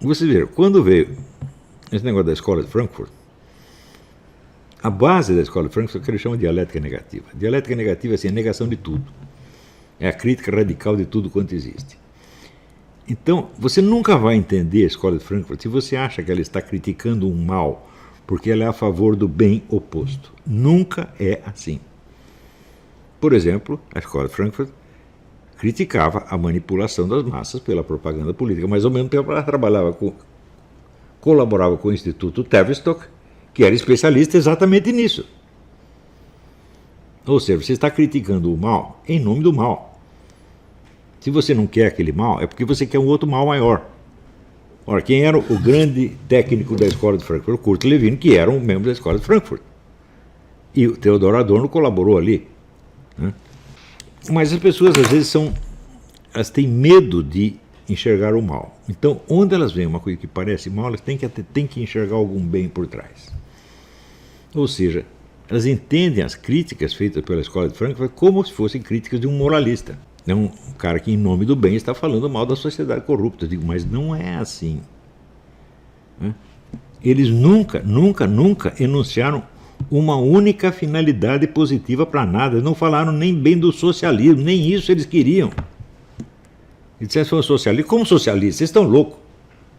Vocês viram, quando veio esse negócio da escola de Frankfurt, a base da escola de Frankfurt é o que eles chamam de dialética negativa. Dialética negativa assim, é a negação de tudo. É a crítica radical de tudo quanto existe. Então, você nunca vai entender a escola de Frankfurt se você acha que ela está criticando um mal porque ela é a favor do bem oposto. Nunca é assim. Por exemplo, a escola de Frankfurt criticava a manipulação das massas pela propaganda política, mas ao mesmo tempo ela colaborava com o Instituto Tavistock, que era especialista exatamente nisso. Ou seja, você está criticando o mal em nome do mal. Se você não quer aquele mal, é porque você quer um outro mal maior. Ora, quem era o grande técnico da escola de Frankfurt? Kurt Lewin, que era um membro da escola de Frankfurt. E o Theodor Adorno colaborou ali. Né? Mas as pessoas, às vezes, elas têm medo de enxergar o mal. Então, onde elas veem uma coisa que parece mal, elas têm que enxergar algum bem por trás. Ou seja, elas entendem as críticas feitas pela escola de Frankfurt como se fossem críticas de um moralista. É um cara que, em nome do bem, está falando mal da sociedade corrupta. Eu digo, mas não é assim. Né? Eles nunca enunciaram uma única finalidade positiva para nada. Eles não falaram nem bem do socialismo, nem isso eles queriam. Eles disseram que são socialistas. Como socialistas? Vocês estão loucos.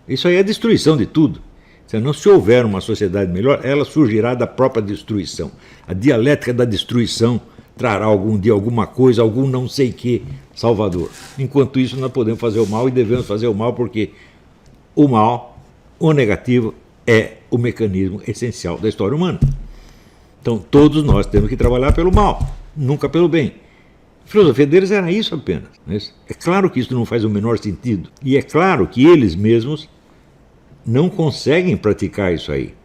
Isso aí é a destruição de tudo. Se houver uma sociedade melhor, ela surgirá da própria destruição. A dialética da destruição trará algum dia alguma coisa, algum não sei que salvador. Enquanto isso, nós podemos fazer o mal e devemos fazer o mal porque o mal, o negativo, é o mecanismo essencial da história humana. Então, todos nós temos que trabalhar pelo mal, nunca pelo bem. A filosofia deles era isso apenas. É claro que isso não faz o menor sentido. E é claro que eles mesmos não conseguem praticar isso aí.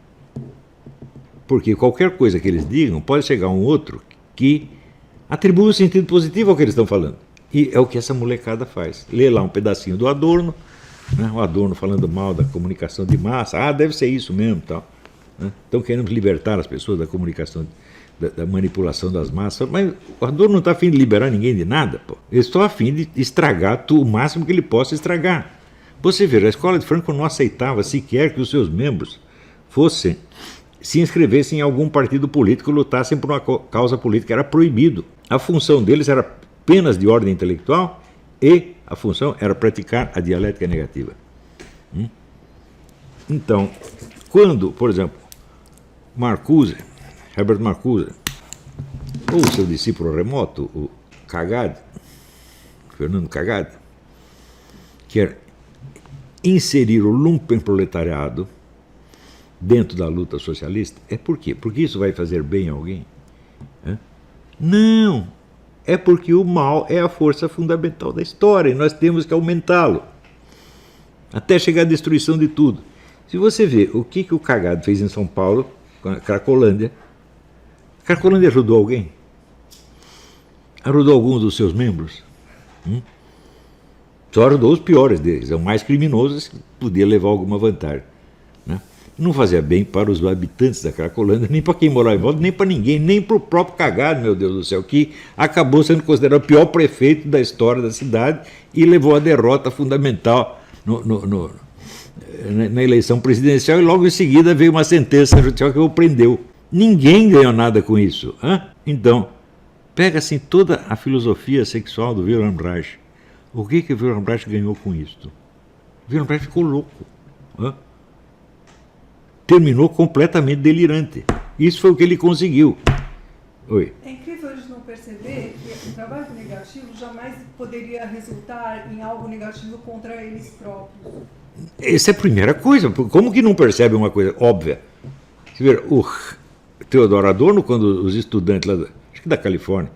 Porque qualquer coisa que eles digam, pode chegar um outro que atribui um sentido positivo ao que eles estão falando. E é o que essa molecada faz. Lê lá um pedacinho do Adorno, né? O Adorno falando mal da comunicação de massa. Ah, deve ser isso mesmo, tal. Né? Então queremos libertar as pessoas da comunicação, da manipulação das massas. Mas o Adorno não está a fim de liberar ninguém de nada. Pô. Ele está a fim de estragar o máximo que ele possa estragar. Você veja, a escola de Frankfurt não aceitava sequer que os seus membros se inscrevessem em algum partido político e lutassem por uma causa política. Era proibido. A função deles era apenas de ordem intelectual e a função era praticar a dialética negativa. Então, quando, por exemplo, Herbert Marcuse, ou seu discípulo remoto, o Fernando Cagade, quer inserir o lumpenproletariado dentro da luta socialista, é por quê? Porque isso vai fazer bem a alguém? Não, é porque o mal é a força fundamental da história e nós temos que aumentá-lo até chegar à destruição de tudo. Se você vê o que o Cagado fez em São Paulo, com a Cracolândia ajudou alguém? Ajudou alguns dos seus membros? Só ajudou os piores deles, os mais criminosos, que podia levar alguma vantagem. Né? Não fazia bem para os habitantes da Cracolândia, nem para quem morava em volta, nem para ninguém, nem para o próprio Cagado, meu Deus do céu, que acabou sendo considerado o pior prefeito da história da cidade e levou a derrota fundamental na eleição presidencial, e logo em seguida veio uma sentença judicial que o prendeu. Ninguém ganhou nada com isso. Então, pega assim toda a filosofia sexual do Wilhelm Reich. O que o Wilhelm Reich ganhou com isso? O Wilhelm Reich ficou louco. Terminou completamente delirante. Isso foi o que ele conseguiu. Oi. É incrível a gente não perceber que o trabalho negativo jamais poderia resultar em algo negativo contra eles próprios. Essa é a primeira coisa. Como que não percebe uma coisa óbvia? Você vê, o Theodor Adorno, quando os estudantes lá, acho que da Califórnia,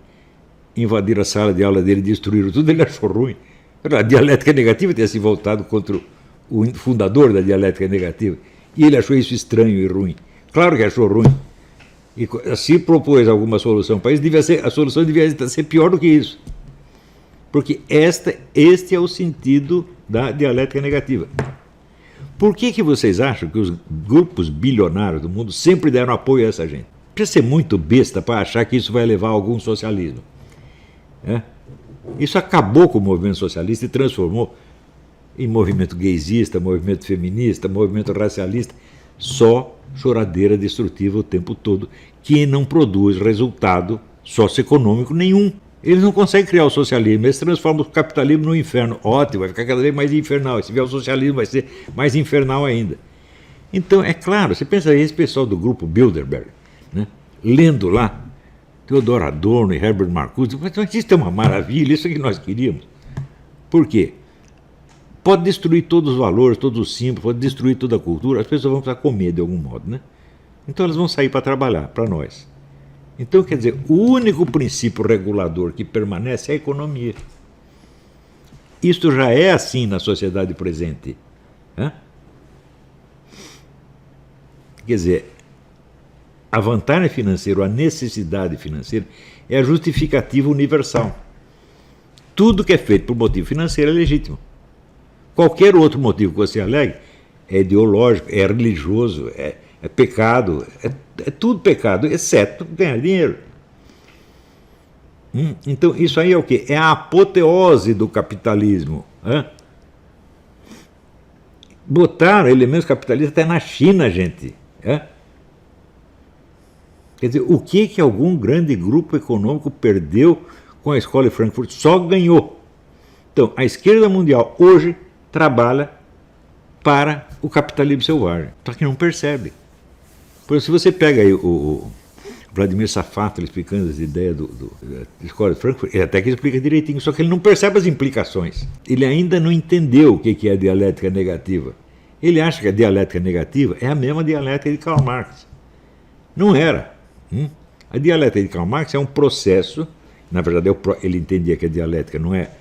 invadiram a sala de aula dele e destruíram tudo, ele achou ruim. A dialética negativa tinha se voltado contra o fundador da dialética negativa. E ele achou isso estranho e ruim. Claro que achou ruim. E se propôs alguma solução para isso, a solução devia ser pior do que isso. Porque este é o sentido da dialética negativa. Por que vocês acham que os grupos bilionários do mundo sempre deram apoio a essa gente? Precisa ser muito besta para achar que isso vai levar a algum socialismo. Isso acabou com o movimento socialista e transformou em movimento gaysista, movimento feminista, movimento racialista, só choradeira destrutiva o tempo todo, que não produz resultado socioeconômico nenhum. Eles não conseguem criar o socialismo, eles transformam o capitalismo no inferno. Ótimo, vai ficar cada vez mais infernal. E se vier o socialismo, vai ser mais infernal ainda. Então, é claro, você pensa aí, esse pessoal do grupo Bilderberg, né, lendo lá, Theodor Adorno e Herbert Marcuse, mas isso é uma maravilha, isso é que nós queríamos. Por quê? Pode destruir todos os valores, todos os símbolos, pode destruir toda a cultura, as pessoas vão precisar comer de algum modo, né? Então elas vão sair para trabalhar, para nós. Então, quer dizer, o único princípio regulador que permanece é a economia. Isto já é assim na sociedade presente. Né? Quer dizer, a vantagem financeira, a necessidade financeira, é a justificativa universal. Tudo que é feito por motivo financeiro é legítimo. Qualquer outro motivo que você alegue é ideológico, é religioso, é pecado, é tudo pecado, exceto ganhar dinheiro. Então, isso aí é o quê? É a apoteose do capitalismo. Botaram elementos capitalistas até na China, gente. Quer dizer, o que algum grande grupo econômico perdeu com a escola de Frankfurt? Só ganhou. Então, a esquerda mundial hoje trabalha para o capitalismo selvagem. Só que não percebe. Por isso, se você pega aí o Vladimir Safatli explicando as ideias da escola de Frankfurt, ele até que explica direitinho, só que ele não percebe as implicações. Ele ainda não entendeu o que é a dialética negativa. Ele acha que a dialética negativa é a mesma dialética de Karl Marx. Não era. A dialética de Karl Marx é um processo, na verdade ele entendia que a dialética não é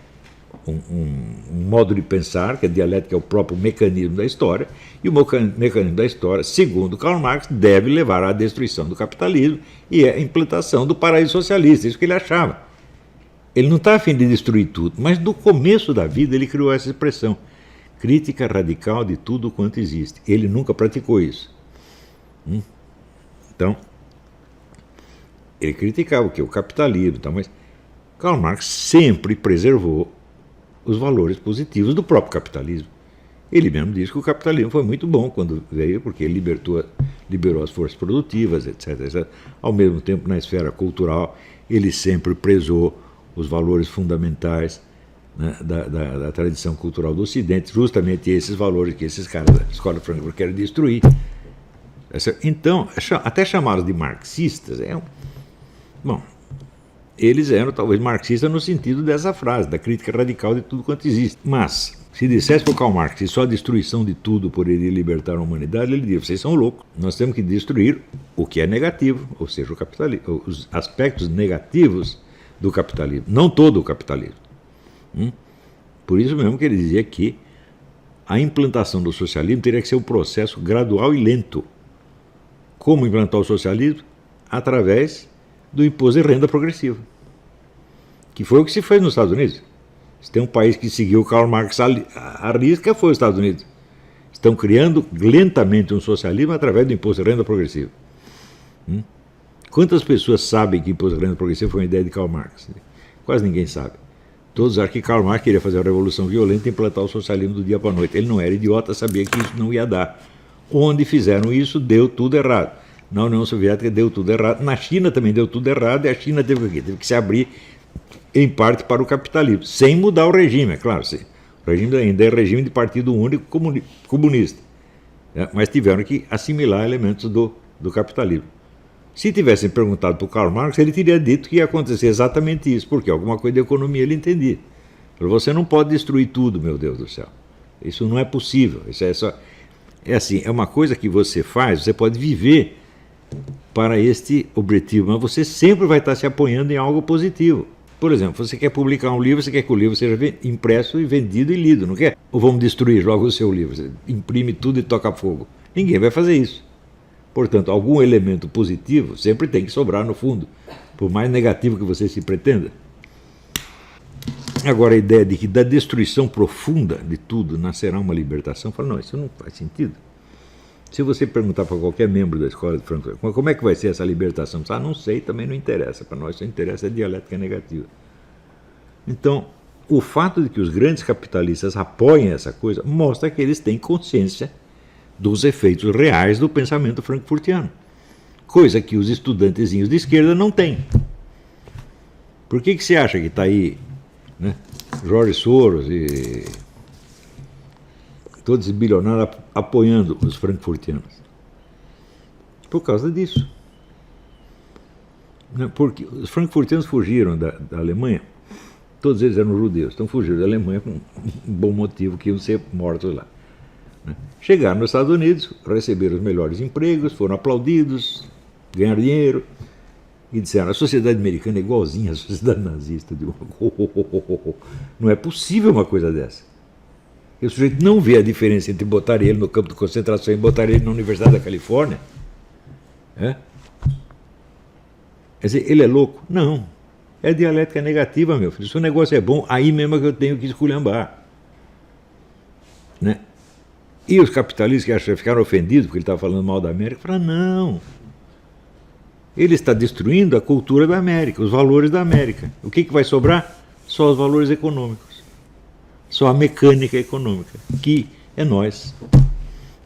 um modo de pensar, que a dialética é o próprio mecanismo da história, e o mecanismo da história, segundo Karl Marx, deve levar à destruição do capitalismo e à implantação do paraíso socialista, isso que ele achava. Ele não está a fim de destruir tudo, mas no começo da vida ele criou essa expressão, crítica radical de tudo quanto existe. Ele nunca praticou isso. Então, ele criticava o que? O capitalismo, mas Karl Marx sempre preservou os valores positivos do próprio capitalismo. Ele mesmo disse que o capitalismo foi muito bom quando veio, porque ele liberou as forças produtivas, etc, etc. Ao mesmo tempo, na esfera cultural, ele sempre prezou os valores fundamentais, né, da tradição cultural do Ocidente, justamente esses valores que esses caras da escola de Frankfurt querem destruir. Então, até chamá-los de marxistas, bom, eles eram talvez marxistas no sentido dessa frase, da crítica radical de tudo quanto existe. Mas, se dissesse para o Karl Marx que só a destruição de tudo poderia libertar a humanidade, ele diria, vocês são loucos, nós temos que destruir o que é negativo, ou seja, o capitalismo, os aspectos negativos do capitalismo, não todo o capitalismo. Por isso mesmo que ele dizia que a implantação do socialismo teria que ser um processo gradual e lento. Como implantar o socialismo? Através do imposto de renda progressiva, que foi o que se fez nos Estados Unidos. Se tem um país que seguiu Karl Marx à risca, foi os Estados Unidos. Estão criando lentamente um socialismo através do imposto de renda progressiva. Quantas pessoas sabem que o imposto de renda progressiva foi uma ideia de Karl Marx? Quase ninguém sabe. Todos acham que Karl Marx queria fazer uma revolução violenta e implantar o socialismo do dia para a noite. Ele não era idiota, sabia que isso não ia dar. Onde fizeram isso, deu tudo errado. Na União Soviética deu tudo errado, na China também deu tudo errado, e a China teve o quê? Teve que se abrir, em parte, para o capitalismo, sem mudar o regime, é claro. O regime ainda é regime de partido único comunista, mas tiveram que assimilar elementos do capitalismo. Se tivessem perguntado para o Karl Marx, ele teria dito que ia acontecer exatamente isso, porque alguma coisa de economia ele entendia. Você não pode destruir tudo, meu Deus do céu. Isso não é possível. Isso é assim, é uma coisa que você faz, você pode viver para este objetivo, mas você sempre vai estar se apoiando em algo positivo. Por exemplo, você quer publicar um livro, você quer que o livro seja impresso e vendido e lido, não quer? Ou vamos destruir logo o seu livro, você imprime tudo e toca fogo. Ninguém vai fazer isso. Portanto, algum elemento positivo sempre tem que sobrar no fundo, por mais negativo que você se pretenda. Agora, a ideia de que da destruição profunda de tudo nascerá uma libertação, fala, não, isso não faz sentido. Se você perguntar para qualquer membro da escola de Frankfurt, como é que vai ser essa libertação? Não sei, também não interessa. Para nós só interessa a dialética negativa. Então, o fato de que os grandes capitalistas apoiem essa coisa mostra que eles têm consciência dos efeitos reais do pensamento frankfurtiano, coisa que os estudantezinhos de esquerda não têm. Por que você acha que está aí, né, Jorge Soros e todos os bilionários apoiando os frankfurtianos? Por causa disso. Porque os frankfurtianos fugiram da Alemanha, todos eles eram judeus, então fugiram da Alemanha com um bom motivo que iam ser mortos lá. Chegaram nos Estados Unidos, receberam os melhores empregos, foram aplaudidos, ganharam dinheiro e disseram: a sociedade americana é igualzinha à sociedade nazista. Não é possível uma coisa dessa. E o sujeito não vê a diferença entre botar ele no campo de concentração e botar ele na Universidade da Califórnia. É? Quer dizer, ele é louco? Não. É dialética negativa, meu filho. Se o negócio é bom, aí mesmo é que eu tenho que esculhambar. Né? E os capitalistas que ficaram ofendidos porque ele estava falando mal da América, falaram: não. Ele está destruindo a cultura da América, os valores da América. O que vai sobrar? Só os valores econômicos. Só a mecânica econômica, que é nós.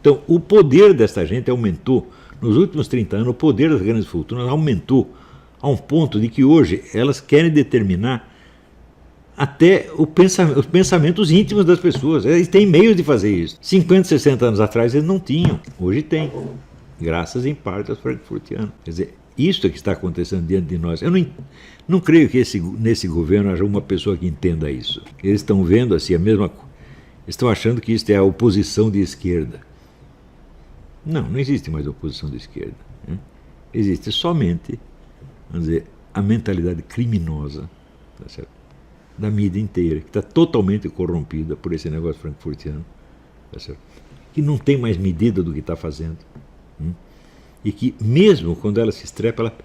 Então, o poder desta gente aumentou. Nos últimos 30 anos, o poder das grandes fortunas aumentou a um ponto de que hoje elas querem determinar até os pensamentos íntimos das pessoas. Eles têm meios de fazer isso. 50, 60 anos atrás eles não tinham. Hoje tem. Graças em parte aos frankfurtianos. Quer dizer, isso é que está acontecendo diante de nós. Eu não creio que nesse governo haja uma pessoa que entenda isso. Eles estão vendo assim a mesma coisa. Estão achando que isso é a oposição de esquerda. Não existe mais oposição de esquerda. Né? Existe somente, vamos dizer, a mentalidade criminosa, tá certo? Da mídia inteira, que está totalmente corrompida por esse negócio frankfurtiano, tá certo? Que não tem mais medida do que está fazendo. E que, mesmo quando ela se estrepa, ela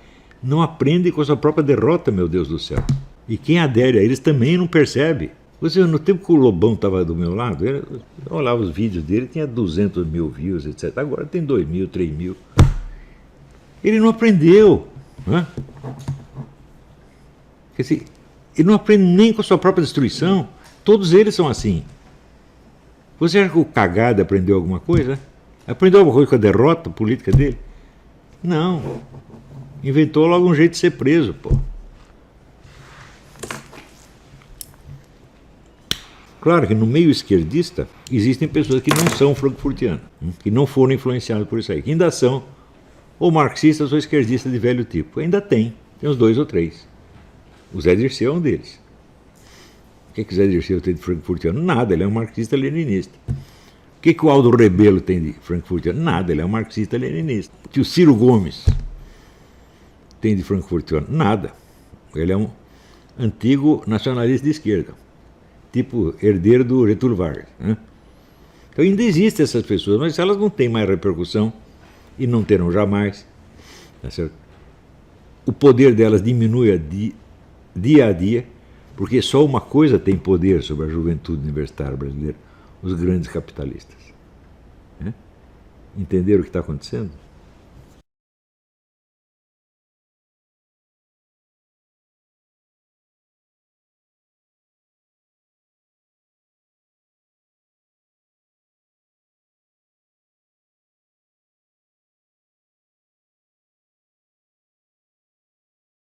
não aprende com a sua própria derrota, meu Deus do céu. E quem adere a eles também não percebe. Você, no tempo que o Lobão estava do meu lado, eu olhava os vídeos dele, tinha 200 mil views, etc. Agora tem 2 mil, 3 mil. Ele não aprendeu. Né? Quer dizer, ele não aprende nem com a sua própria destruição. Todos eles são assim. Você acha que o Cagada aprendeu alguma coisa? Aprendeu alguma coisa com a derrota política dele? Não. Inventou logo um jeito de ser preso, pô. Claro que no meio esquerdista existem pessoas que não são frankfurtianas, que não foram influenciadas por isso aí, que ainda são ou marxistas ou esquerdistas de velho tipo. Ainda tem uns 2 ou 3. O Zé Dirceu é um deles. O que o Zé Dirceu tem de frankfurtiano? Nada, ele é um marxista-leninista. O que o Aldo Rebelo tem de frankfurtiano? Nada, ele é um marxista-leninista. O que o Ciro Gomes tem de frankfurtiano? Nada. Ele é um antigo nacionalista de esquerda, tipo herdeiro do Getúlio Vargas. Né? Então ainda existem essas pessoas, mas elas não têm mais repercussão e não terão jamais. Tá certo? O poder delas diminui dia a dia, porque só uma coisa tem poder sobre a juventude universitária brasileira: os grandes capitalistas. Né? Entenderam o que está acontecendo?